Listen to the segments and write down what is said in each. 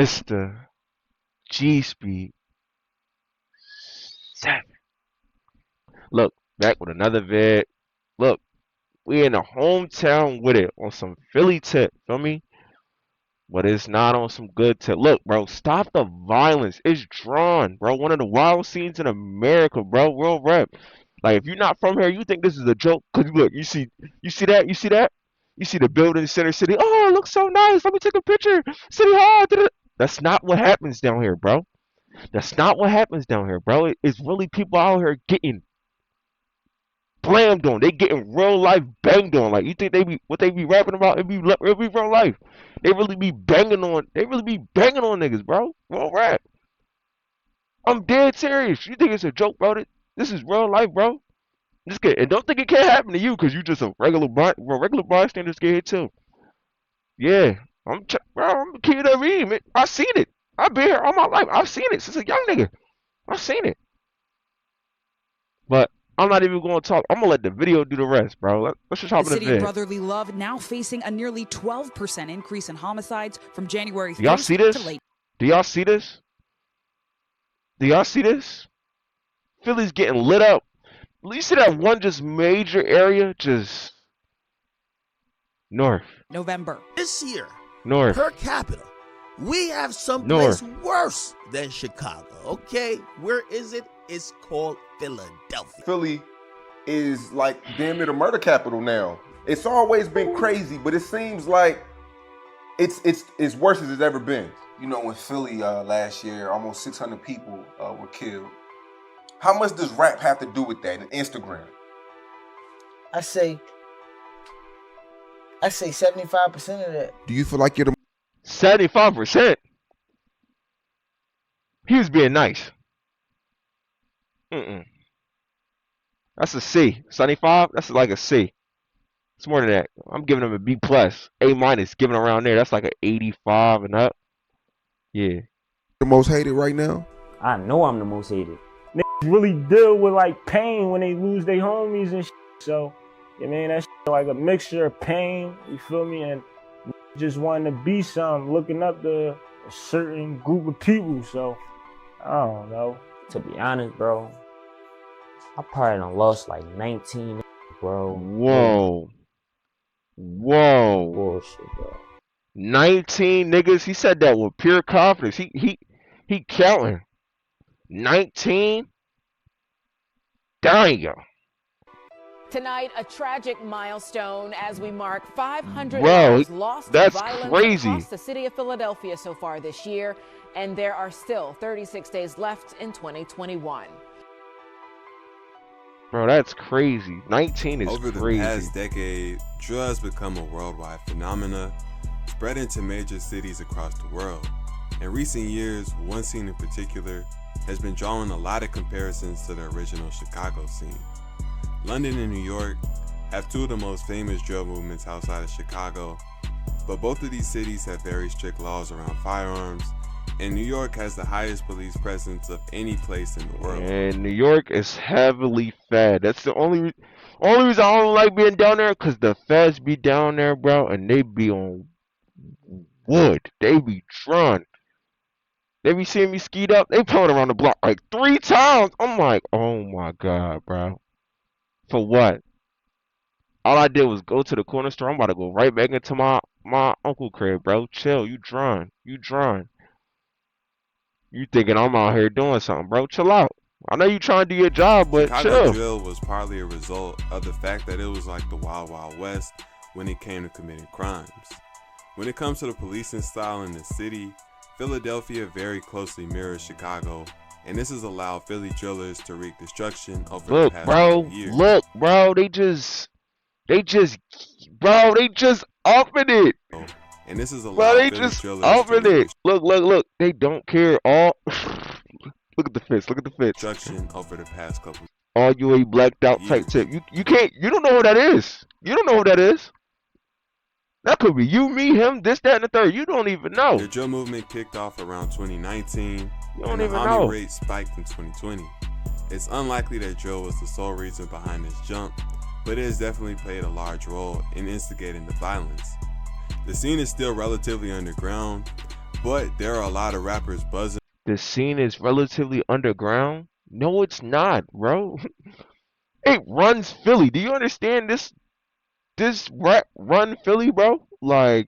Mr. GSPEED7. Look, back with another vid. Look, we in the hometown with it on some Philly tip, feel me? But it's not on some good tip. Look, bro, stop the violence. It's drawn, bro. One of the wild scenes in America, bro. Real rap. Like if you're not from here, you think this is a joke. Cause look, you see that, you see that, you see the building, Center City. Oh, it looks so nice. Let me take a picture. City Hall. Da-da. That's not what happens down here, bro. That's not what happens down here, bro. It's really people out here getting blammed on. They getting real life banged on. Like you think they be what they be rapping about? It be real life. They really be banging on. They really be banging on niggas, bro. Real rap. I'm dead serious. You think it's a joke, bro? This is real life, bro. Just get and don't think it can't happen to you because you just a regular bystanders get hit too. Yeah, bro. I'm a kid of me, man. I seen it. I've been here all my life. I've seen it since a young nigga. I've seen it. But I'm not even going to talk. I'm gonna let the video do the rest, bro. Let's just hop in the vid. The city of brotherly love now facing a nearly 12% increase in homicides from January 1st Do y'all see this? to late. Do y'all see this? Do y'all see this? Philly's getting lit up. You see that one just major area just north. November. This year, North. per capita, we have someplace worse than Chicago, okay? Where is it? It's called Philadelphia. Philly is like damn near the murder capital now. It's always been crazy, but it seems like it's worse as it's ever been. You know, in Philly last year, almost 600 people were killed. How much does rap have to do with that and Instagram? I say 75% of that. Do you feel like you're the 75%. He was being nice. That's a C. 75. That's like a C. It's more than that. I'm giving him a B plus, A minus, giving around there. That's like an 85 and up. Yeah. the most hated right now? I know I'm the most hated. Niggas really deal with like pain when they lose their homies and shit. So, yeah, man, that's like a mixture of pain, you feel me, and just wanting to be something, looking up to a certain group of people. So, I don't know. To be honest, bro, I probably done lost like 19, bro. Whoa. Whoa. Bullshit, bro. 19 niggas. He said that with pure confidence. He counting. 19? Damn. Tonight, a tragic milestone as we mark 500 Bro, lives lost to that's violence crazy. across the city of Philadelphia so far this year, and there are still 36 days left in 2021. Bro, that's crazy. 19 is Over the crazy. past decade, drill has become a worldwide phenomenon, spreading to major cities across the world. In recent years, one scene in particular has been drawing a lot of comparisons to the original Chicago scene. London and New York have two of the most famous drill movements outside of Chicago, but both of these cities have very strict laws around firearms, and New York has the highest police presence of any place in the world. And New York is heavily fed. That's the only reason I don't like being down there, because the feds be down there, bro, and they be on wood. They be drunk. They be seeing me skied up. They pulling around the block like 3 times. I'm like, oh my God, bro. For what? All I did was go to the corner store. I'm about to go right back into my uncle crib, bro. Chill. You drunk. You drunk. You thinking I'm out here doing something, bro. Chill out. I know you trying to do your job, but Chicago chill. drill was partly a result of the fact that it was like the Wild Wild West when it came to committing crimes. When it comes to the policing style in the city, Philadelphia very closely mirrors Chicago, and this has allowed Philly drillers to wreak destruction over the past couple years. Look, bro, they just upping it. And this is allowed Bro, they Philly just drillers upping to it. Look. They don't care. All look at the fits. Look at the fits. destruction over the past couple All you a blacked out type tip. You can't. You don't know who that is. You don't know who that is. That could be you, me, him, this, that, and the third. You don't even know. The drill movement kicked off around 2019, You don't and the even Army know. rate spiked in 2020. It's unlikely that drill was the sole reason behind this jump, but it has definitely played a large role in instigating the violence. The scene is still relatively underground, but there are a lot of rappers buzzing The scene is relatively underground. No, it's not, bro. It runs Philly. Do you understand this? This run Philly, bro. Like,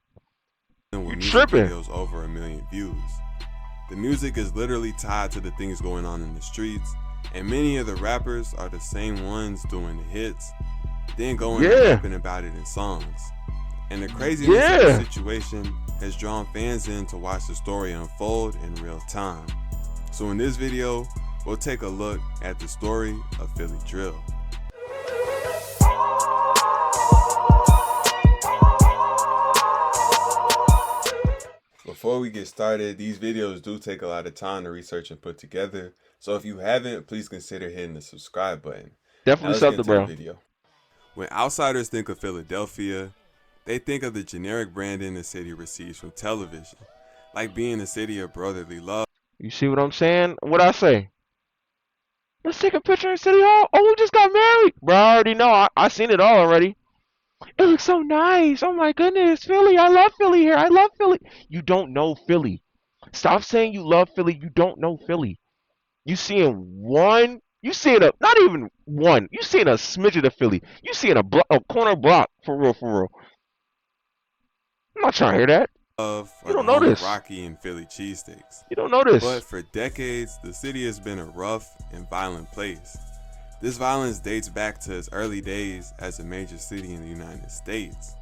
with you music tripping? videos over 1 million views. The music is literally tied to the things going on in the streets, and many of the rappers are the same ones doing the hits, then going and rapping about it in songs. And the craziness of the situation has drawn fans in to watch the story unfold in real time. So in this video, we'll take a look at the story of Philly drill. Before we get started, these videos do take a lot of time to research and put together. So if you haven't, please consider hitting the subscribe button. Definitely something, bro. Video. When outsiders think of Philadelphia, they think of the generic branding the city receives from television, like being a city of brotherly love. You see what I'm saying? What I say? Let's take a picture in City Hall. Oh, we just got married. Bro, I already know. I seen it all already. It looks so nice. Oh my goodness, Philly. I love Philly here. I love Philly. You don't know Philly. Stop saying you love Philly. You don't know Philly. You seeing one. You seeing a, not even one. You seeing a smidget of Philly. You seeing a corner block. For real, for real. I'm not trying to hear that. You don't know this. Rocky and Philly cheesesteaks. You don't know this. But for decades, the city has been a rough and violent place. This violence dates back to its early days as a major city in the United States.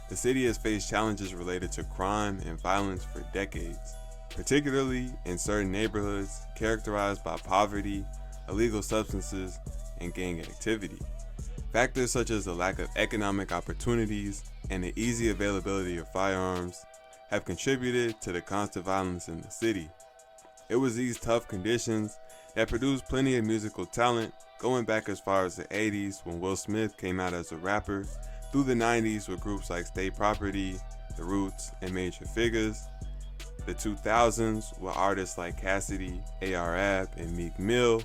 The city has faced challenges related to crime and violence for decades, particularly in certain neighborhoods characterized by poverty, illegal substances, and gang activity. Factors such as the lack of economic opportunities and the easy availability of firearms have contributed to the constant violence in the city. It was these tough conditions that produced plenty of musical talent, going back as far as the 80s when Will Smith came out as a rapper, through the 90s with groups like State Property, The Roots, and Major Figures, the 2000s with artists like Cassidy, A.R.Ab, and Meek Mill,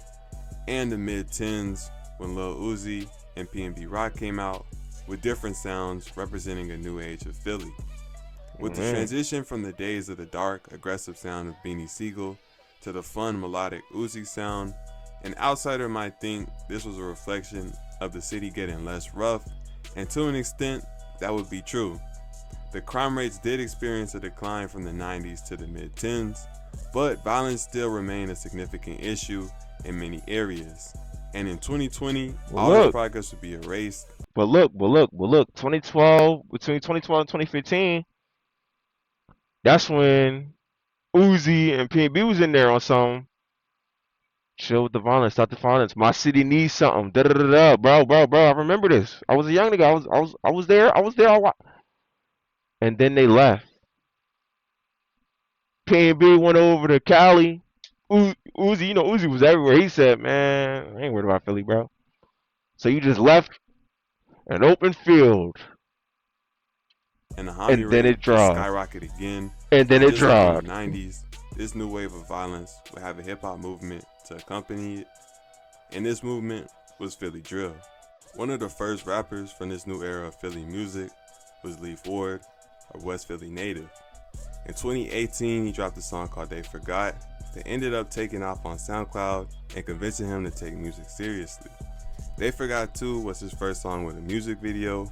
and the mid-10s when Lil Uzi and PNB Rock came out, with different sounds representing a new age of Philly. With the transition from the days of the dark, aggressive sound of Beanie Siegel to the fun, melodic Uzi sound, an outsider might think this was a reflection of the city getting less rough, and to an extent, that would be true. The crime rates did experience a decline from the 90s to the mid-10s, but violence still remained a significant issue in many areas. And in 2020, all this progress would be erased. But look, 2012, between 2012 and 2015, that's when Uzi and PNB was in there on some chill with the violence, stop the violence. My city needs something. Da da da da, bro. I remember this. I was a young nigga. I was there. And then they left. PNB went over to Cali. Uzi, you know, Uzi was everywhere. He said, "Man, I ain't worried about Philly, bro." So you just left an open field. And the homie rate skyrocket again. And then it dropped. In the 90s, this new wave of violence would have a hip-hop movement to accompany it, and this movement was Philly drill. One of the first rappers from this new era of Philly music was Leaf Ward, a West Philly native. In 2018, he dropped a song called They Forgot that ended up taking off on SoundCloud and convincing him to take music seriously. They Forgot 2 was his first song with a music video,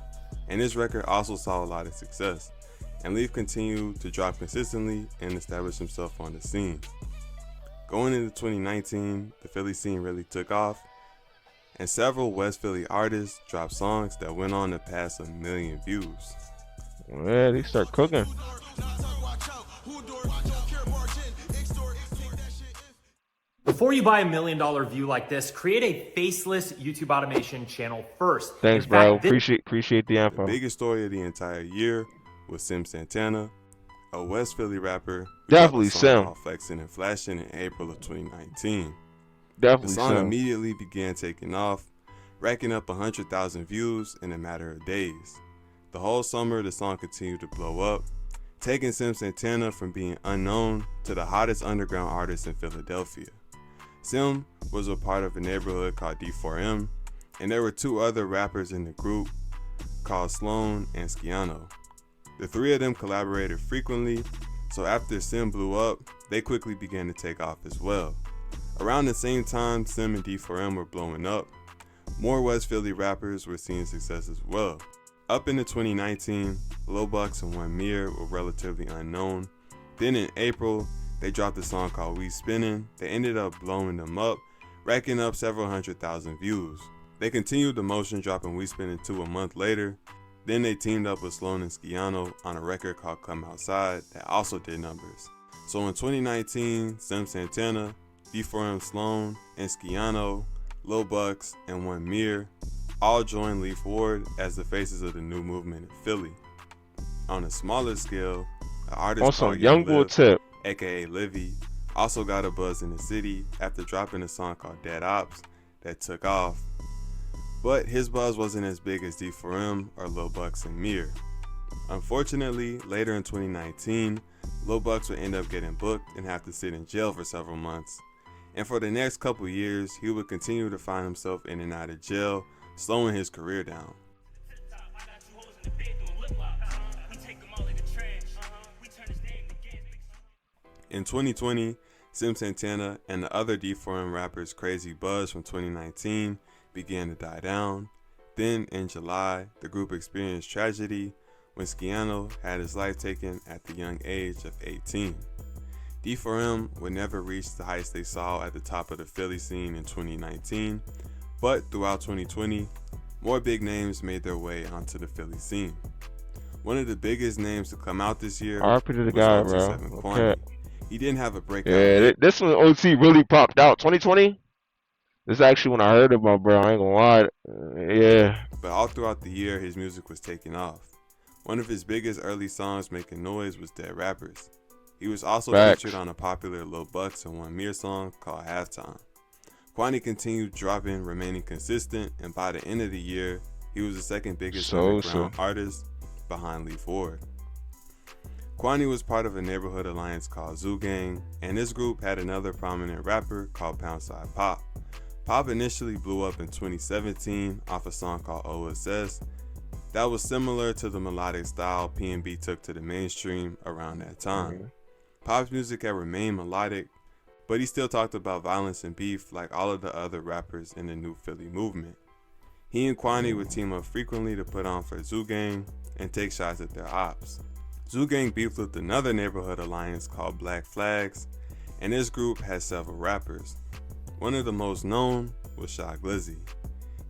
and this record also saw a lot of success, and Leaf continued to drop consistently and establish himself on the scene. Going into 2019, the Philly scene really took off, and several West Philly artists dropped songs that went on to pass 1 million views. Yeah, they start cooking. Before you buy $1 million view like this, create a faceless YouTube automation channel first. Thanks, bro. Appreciate the info. The biggest story of the entire year was Sim Santana, a West Philly rapper. Definitely Sim. Flexing and Flashing in April of 2019. Definitely the song Sim. immediately began taking off, racking up 100,000 views in a matter of days. The whole summer, the song continued to blow up, taking Sim Santana from being unknown to the hottest underground artist in Philadelphia. Sim was a part of a neighborhood called D4M, and there were 2 other rappers in the group called Sloan and Sciano. The 3 of them collaborated frequently, So after Sim blew up, they quickly began to take off as well. Around the same time Sim and D4M were blowing up, more West Philly rappers were seeing success as well. Up into 2019, Lil Bucks and One Mir were relatively unknown. Then in April, they dropped a song called We Spinnin'. They ended up blowing them up, racking up several 100,000 views. They continued the motion, dropping We Spinnin' 2 a month later. Then they teamed up with Sloan and Skiano on a record called Come Outside that also did numbers. So in 2019, Sim Santana, D4M Sloan, and Skiano, Lil Bucks, and One Mir all joined Leaf Ward as the faces of the new movement in Philly. On a smaller scale, an artist called Young Bull Liv, Tip, aka Livy, also got a buzz in the city after dropping a song called Dead Ops that took off. But his buzz wasn't as big as D4M or Lil Bucks and Mir. Unfortunately, later in 2019, Lil Bucks would end up getting booked and have to sit in jail for several months. And for the next couple years, he would continue to find himself in and out of jail, slowing his career down. In 2020, Sim Santana and the other D4M rappers' crazy buzz from 2019 began to die down. Then in July, the group experienced tragedy when Skiano had his life taken at the young age of 18. D4M would never reach the heights they saw at the top of the Philly scene in 2019, but throughout 2020, more big names made their way onto the Philly scene. One of the biggest names to come out this year RP to the was guy, OT7 bro. Kwani. Okay. He didn't have a breakout Yeah, hit. this one OT really popped out. 2020? This is actually when I heard about, bro. I ain't gonna lie. Yeah. But all throughout the year, his music was taking off. One of his biggest early songs making noise was Dead Rappers. He was also featured on a popular Lil Bucks and One Mir song called Halftime. Kwani continued dropping, remaining consistent, and by the end of the year, he was the second biggest underground artist behind Leaf Ward. Kwani was part of a neighborhood alliance called Zoo Gang, and this group had another prominent rapper called Poundside Pop. Pop initially blew up in 2017 off a song called OSS that was similar to the melodic style P&B took to the mainstream around that time. Pop's music had remained melodic, but he still talked about violence and beef like all of the other rappers in the new Philly movement. He and Kwani would team up frequently to put on for Zoo Gang and take shots at their ops. Zoo Gang beefed with another neighborhood alliance called Black Flags, and this group had several rappers. One of the most known was Shy Glizzy.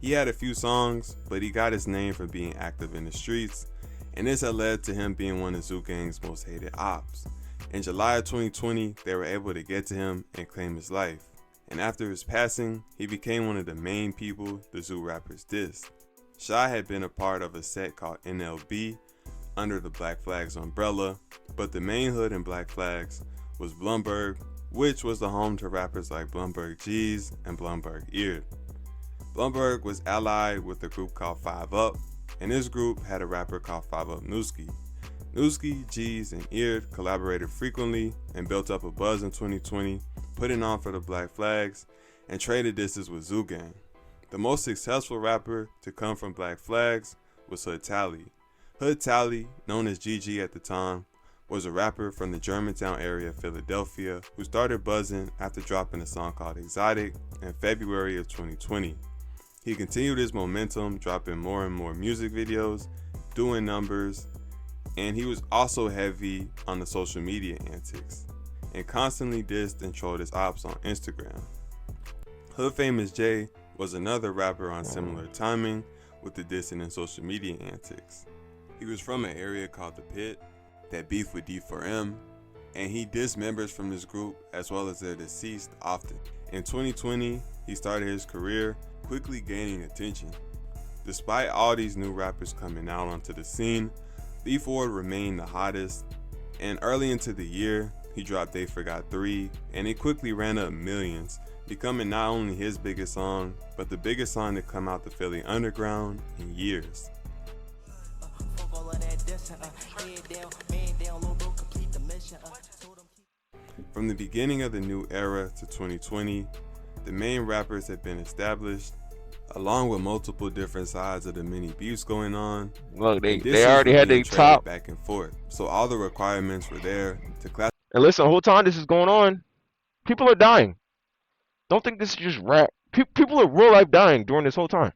He had a few songs, but he got his name from being active in the streets, and this had led to him being one of Zoo Gang's most hated ops. In July of 2020, they were able to get to him and claim his life, and after his passing, he became one of the main people the Zoo rappers dissed. Shy had been a part of a set called NLB under the Black Flags umbrella, but the main hood in Black Flags was Blumberg, which was the home to rappers like Blumberg G's and Blumberg Eared. Blumberg was allied with a group called 5 Up, and this group had a rapper called 5 Up Newski. Newski, G's, and Eared collaborated frequently and built up a buzz in 2020, putting on for the Black Flags, and traded disses with Zoo Gang. The most successful rapper to come from Black Flags was Hood Tally. Hood Tally, known as GG at the time, was a rapper from the Germantown area of Philadelphia who started buzzing after dropping a song called Exotic in February of 2020. He continued his momentum, dropping more and more music videos, doing numbers, and he was also heavy on the social media antics, and constantly dissed and trolled his ops on Instagram. Hood Famous J was another rapper on similar timing with the dissing and social media antics. He was from an area called The Pit that beefed with D4M, and he dissed members from this group as well as their deceased often. In 2020, he started his career, quickly gaining attention. Despite all these new rappers coming out onto the scene, Leaf Ward remained the hottest, and early into the year, he dropped They Forgot 3, and it quickly ran up millions, becoming not only his biggest song, but the biggest song to come out the Philly underground in years. From the beginning of the new era to 2020, the main rappers had been established, along with multiple different sides of the many beefs going on. Look, they disses already were had being their traded top. back and forth, so all the requirements were there to classify. And listen, the whole time this is going on, people are dying. Don't think this is just rap. People are real life dying during this whole time.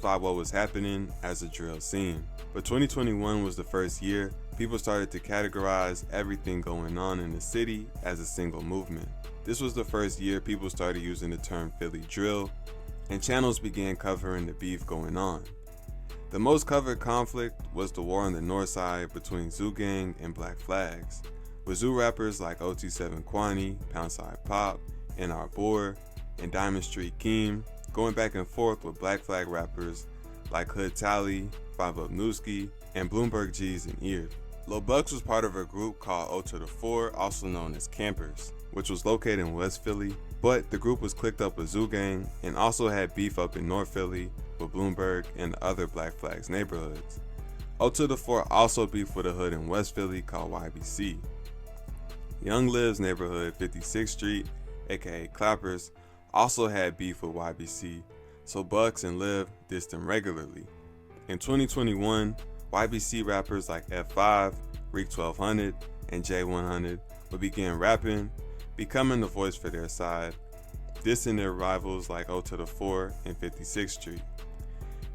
What was happening as a drill scene. But 2021 was the first year people started to categorize everything going on in the city as a single movement. This was the first year people started using the term Philly drill, and channels began covering the beef going on. The most covered conflict was the war on the north side between Zoo Gang and Black Flags, with Zoo rappers like OT7 Kwani, Poundside Pop, NR Boer, and Diamond Street Keem going back and forth with Black Flag rappers like Hood Tally, 5 Up Newski, and Bloomberg G's and Ear. Lil Bucks was part of a group called O to the 4, also known as Campers, which was located in West Philly, but the group was clicked up with Zoo Gang and also had beef up in North Philly with Bloomberg and the other Black Flags neighborhoods. O to the 4 also beefed with a hood in West Philly called YBC. Young Liv's neighborhood, 56th Street, aka Clappers, also had beef with YBC, so Bucks and Liv dissed them regularly. In 2021, YBC rappers like F5, Reek 1200, and J100 would begin rapping, becoming the voice for their side, dissing their rivals like O to the 4 and 56th Street.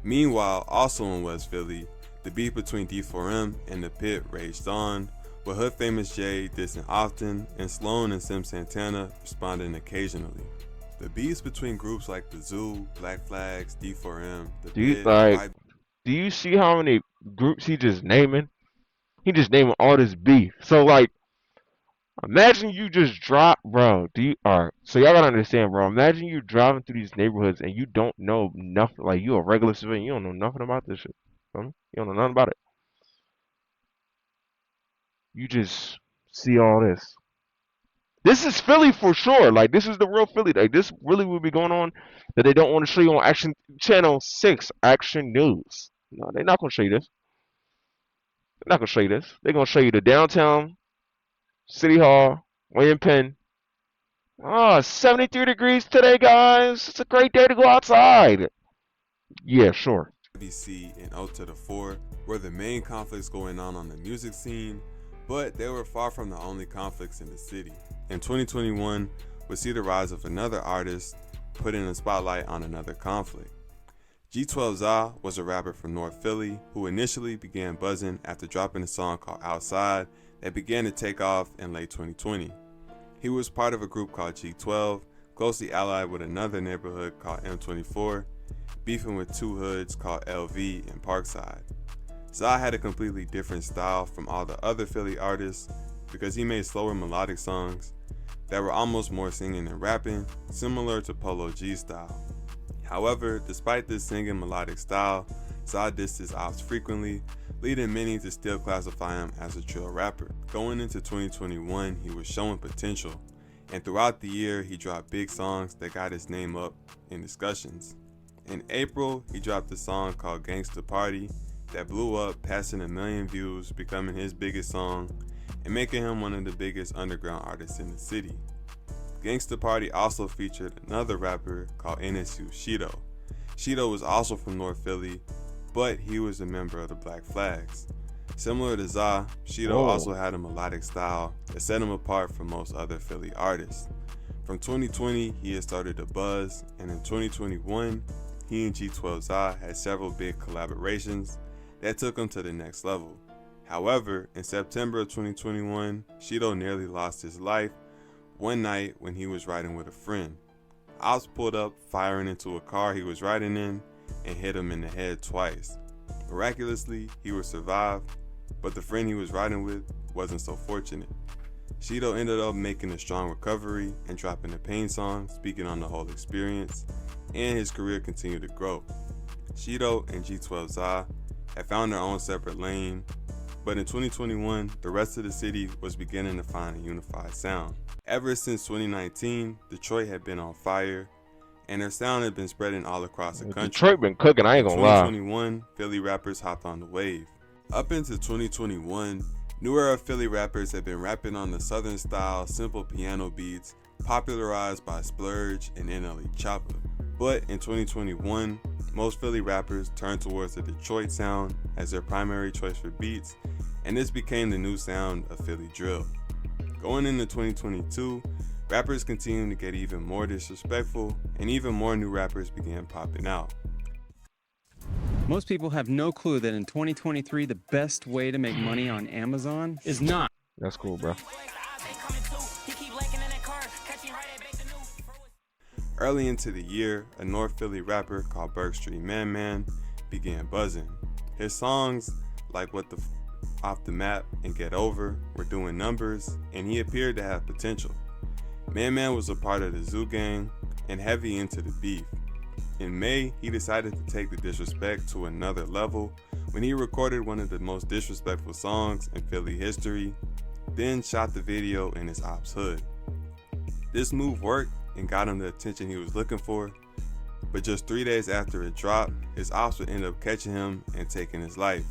Meanwhile, also in West Philly, the beef between D4M and The Pit raged on, with Hood Famous J dissing often and Sloan and Sim Santana responding occasionally. The beefs between groups like the Zoo, Black Flags, D4M, The Pit, do you see how many groups he just naming? He just naming all this beef. So like, imagine you just drop, bro. Alright, so y'all gotta understand, bro. Imagine you driving through these neighborhoods and you don't know nothing. Like, you a regular civilian, you don't know nothing about this shit. You don't know nothing about it. You just see all this. This is Philly for sure. Like, this is the real Philly. Like, this really will be going on that they don't want to show you on Action Channel 6, Action News. No, they're not going to show you this. They're not going to show you this. They're going to show you the downtown, City Hall, William Penn. 73 degrees today, guys. It's a great day to go outside. Yeah, sure. YBC and O to the 4 were the main conflicts going on the music scene, but they were far from the only conflicts in the city. In 2021, would see the rise of another artist putting a spotlight on another conflict. G12za was a rapper from North Philly who initially began buzzing after dropping a song called Outside that began to take off in late 2020. He was part of a group called G12, closely allied with another neighborhood called M24, beefing with two hoods called LV and Parkside. Za had a completely different style from all the other Philly artists because he made slower melodic songs that were almost more singing than rapping, similar to Polo G's style. However, despite this singing melodic style, Za dissed his ops frequently, leading many to still classify him as a drill rapper. Going into 2021, he was showing potential, and throughout the year, he dropped big songs that got his name up in discussions. In April, he dropped a song called Gangsta Party that blew up, passing 1 million views, becoming his biggest song, and making him one of the biggest underground artists in the city. Gangsta Party also featured another rapper called NSU Shido. Shido was also from North Philly, but he was a member of the Black Flags. Similar to Za, Shido also had a melodic style that set him apart from most other Philly artists. From 2020, he had started to buzz, and in 2021, he and G12za had several big collaborations that took him to the next level. However, in September of 2021, Shido nearly lost his life one night when he was riding with a friend. Ops pulled up, firing into a car he was riding in, and hit him in the head twice. Miraculously, he would survive, but the friend he was riding with wasn't so fortunate. Shido ended up making a strong recovery and dropping a Pain song speaking on the whole experience, and his career continued to grow. Shido and G12za had found their own separate lane, but in 2021, the rest of the city was beginning to find a unified sound. Ever since 2019, Detroit had been on fire, and their sound had been spreading all across the country. Detroit been cooking, I ain't gonna lie. In 2021, Philly rappers hopped on the wave. Up into 2021, new era Philly rappers had been rapping on the southern style, simple piano beats, popularized by Splurge and NLE Choppa. But in 2021, Most Philly rappers turned towards the Detroit sound as their primary choice for beats, and this became the new sound of Philly drill. Going into 2022, rappers continued to get even more disrespectful, and even more new rappers began popping out. Most people have no clue that in 2023, the best way to make money on Amazon is not. That's cool, bro. Early into the year, a North Philly rapper called Burke Street Man Man began buzzing. His songs like What the F Off the Map and Get Over were doing numbers, and he appeared to have potential. Man Man was a part of the Zoo Gang and heavy into the beef. In May, he decided to take the disrespect to another level when he recorded one of the most disrespectful songs in Philly history, then shot the video in his ops hood. This move worked and got him the attention he was looking for, but just 3 days after it dropped, his ops would end up catching him and taking his life.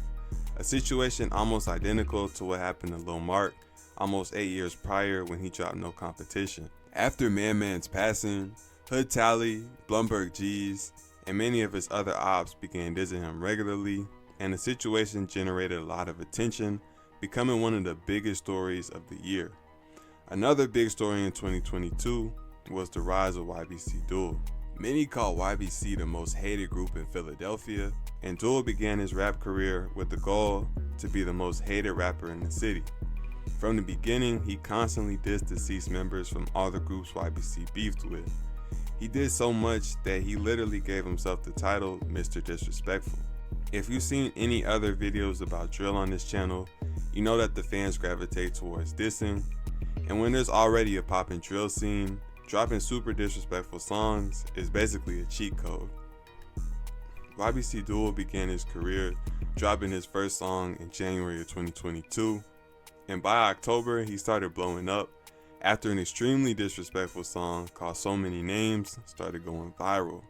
A situation almost identical to what happened to Lil Mark almost 8 years prior when he dropped No Competition. After Man Man's passing, Hood Tally, Blumberg G's, and many of his other ops began dissing him regularly, and the situation generated a lot of attention, becoming one of the biggest stories of the year. Another big story in 2022 was the rise of YBC Duel. Many call YBC the most hated group in Philadelphia, and Duel began his rap career with the goal to be the most hated rapper in the city. From the beginning, he constantly dissed deceased members from all the groups YBC beefed with. He did so much that he literally gave himself the title Mr. Disrespectful. If you've seen any other videos about drill on this channel, you know that the fans gravitate towards dissing, and when there's already a poppin' drill scene, dropping super disrespectful songs is basically a cheat code. YBC Duel began his career dropping his first song in January of 2022, and by October he started blowing up after an extremely disrespectful song called So Many Names started going viral.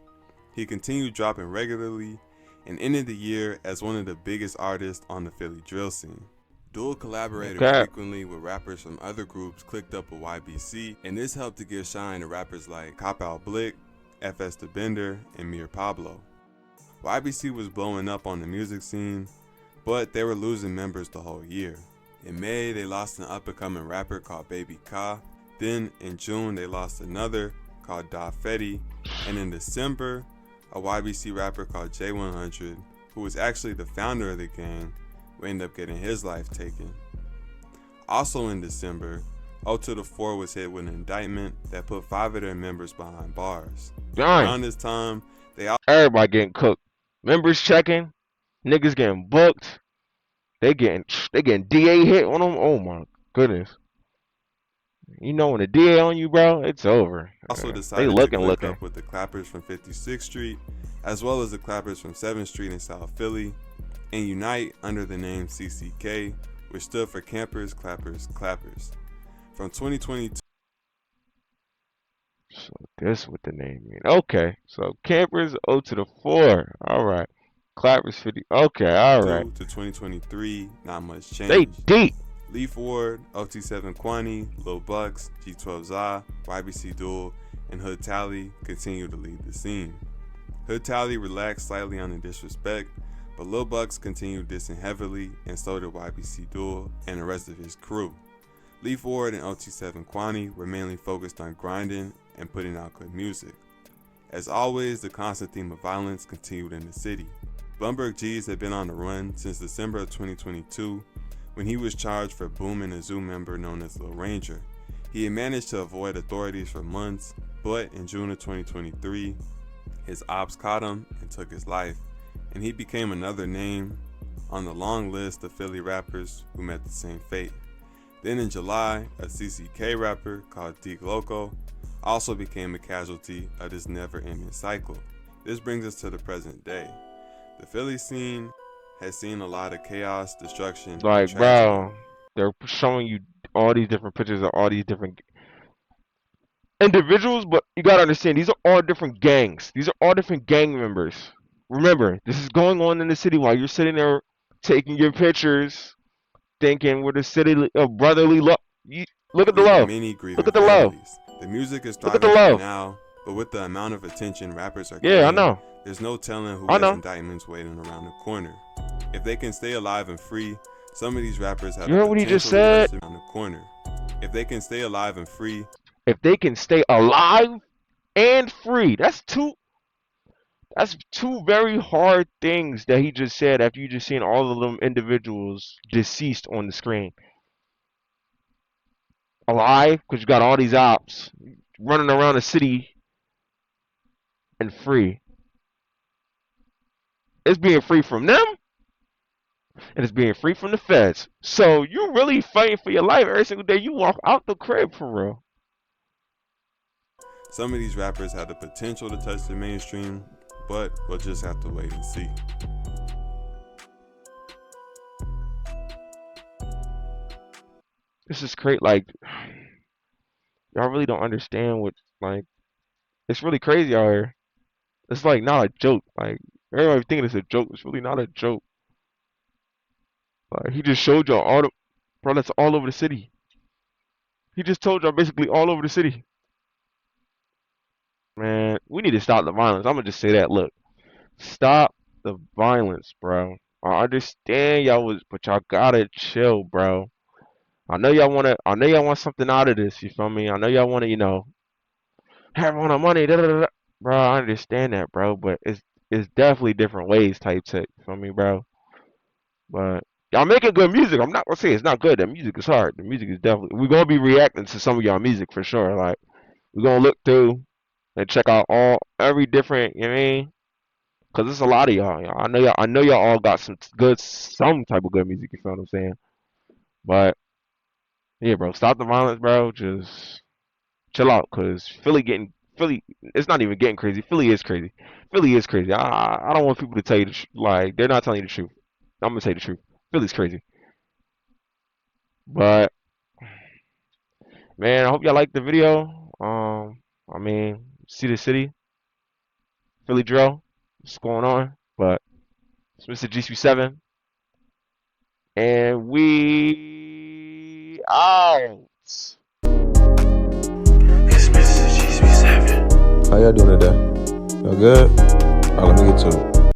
He continued dropping regularly and ended the year as one of the biggest artists on the Philly drill scene. Duel collaborated frequently with rappers from other groups clicked up with YBC, and this helped to give shine to rappers like Cop Out Blick, FS the Bender, and Mir Pablo. YBC was blowing up on the music scene, but they were losing members the whole year. In May, they lost an up-and-coming rapper called Baby Ka. Then in June, they lost another called Da Fetty, and in December, a YBC rapper called J100, who was actually the founder of the gang, would end up getting his life taken. Also in December, O to the 4 was hit with an indictment that put 5 of their members behind bars. Dang. Around this time, everybody getting cooked. Members checking, niggas getting booked. They getting DA hit on them. Oh my goodness. You know when the DA on you, bro, it's over. Also decided to click up with the Clappers from 56th Street, as well as the Clappers from 7th Street in South Philly, and unite under the name CCK, which stood for Campers, Clappers, Clappers. From 2022. So that's what the name means. Okay, so Campers O to the 4. All right. Clappers 50. Okay, all right. To 2023, not much change. They deep. Leaf Ward, OT7 Kwani, Lil Bucks, G12za, YBC Duel, and Hood Tally continue to lead the scene. Hood Tally relaxed slightly on the disrespect, but Lil Bucks continued dissing heavily, and so did YBC Duel and the rest of his crew. Leaf Ward and OT7 Kwani were mainly focused on grinding and putting out good music. As always, the constant theme of violence continued in the city. Blumberg G's had been on the run since December of 2022 when he was charged for booming a Zoo member known as Lil Ranger. He had managed to avoid authorities for months, but in June of 2023, his ops caught him and took his life, and he became another name on the long list of Philly rappers who met the same fate. Then in July, a CCK rapper called Deke Loco also became a casualty of this never-ending cycle. This brings us to the present day. The Philly scene has seen a lot of chaos, destruction, like, bro, they're showing you all these different pictures of all these different individuals, but you gotta understand, these are all different gangs. These are all different gang members. Remember, this is going on in the city while you're sitting there taking your pictures, thinking we're the city of brotherly love. Look at the love. Look at the love. The music is thriving now, but with the amount of attention rappers are getting, getting, I know. there's no telling who I has know. indictments waiting around the corner. If they can stay alive and free, some of these rappers have You the heard what he just potential to said? touch around the corner. If they can stay alive and free, If they can stay alive and free, that's two very hard things that he just said after you just seen all of them individuals deceased on the screen. Alive, because you got all these ops running around the city, and free. It's being free from them, and it's being free from the feds. So you really fighting for your life every single day you walk out the crib, for real. some of these rappers have the potential to touch the mainstream, but we'll just have to wait and see. This is crazy. Like, y'all really don't understand what, like, it's really crazy out here. It's like not a joke. Like, everybody thinking it's a joke. It's really not a joke. Like, he just showed y'all all the, bro, that's all over the city. He just told y'all basically all over the city. Man, we need to stop the violence. I'm gonna just say that. Look, stop the violence, bro. I understand y'all was, but y'all gotta chill, bro. I know y'all want something out of this. You feel me? I know y'all wanna, have all the money. Da, da, da, da. Bro, I understand that, bro. But it's definitely different ways type shit. You feel me, bro? But y'all making good music. I'm not gonna say it's not good. The music is hard. The music is definitely. We're gonna be reacting to some of y'all music for sure. Like, we're gonna look through and check out every different. You know what I mean? Cause there's a lot of y'all. I know y'all all got some type of good music. You feel what I'm saying? But yeah, bro, stop the violence, bro. Just chill out, cause Philly. It's not even getting crazy. Philly is crazy. Philly is crazy. I don't want people to tell you like they're not telling you the truth. I'm gonna say the truth. Philly's crazy. But man, I hope y'all liked the video. I mean, see the city, Philly drill, what's going on? But it's Mr.GSPEED7, and we out. It's Mr.GSPEED7. How y'all doing today? Y'all good? Alright, let me get to it.